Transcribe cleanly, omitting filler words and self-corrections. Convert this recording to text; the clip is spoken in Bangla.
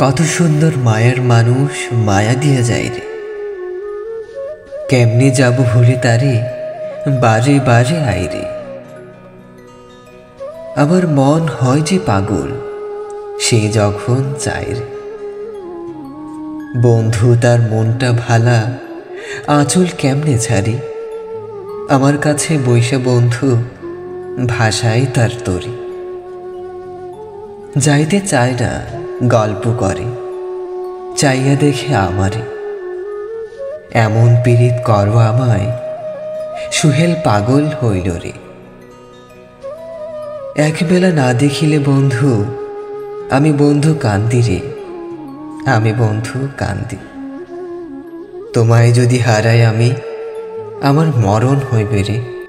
কত সুন্দর মায়ার মানুষ মায়া দিয়া যায় রে। কেমনে যাব ভুলে তারে, বারে বারে আইরে। আমার মন হয় যে পাগল, সে যখন চায় রে। বন্ধু তার মনটা ভালা, আঁচল কেমনে ছাড়ি। আমার কাছে বৈশা বন্ধু, ভাষাই তার তরি। যাইতে চায় না, গল্প করে, চাইয়া দেখে আমারে। এমন পীড়িত করো আমায়, সুহেল পাগল হইল রে। একবেলা না দেখিলে বন্ধু, আমি বন্ধু কান্দি রে, আমি বন্ধু কান্দি। তোমায় যদি হারাই আমি, আমার মরণ হইবে রে।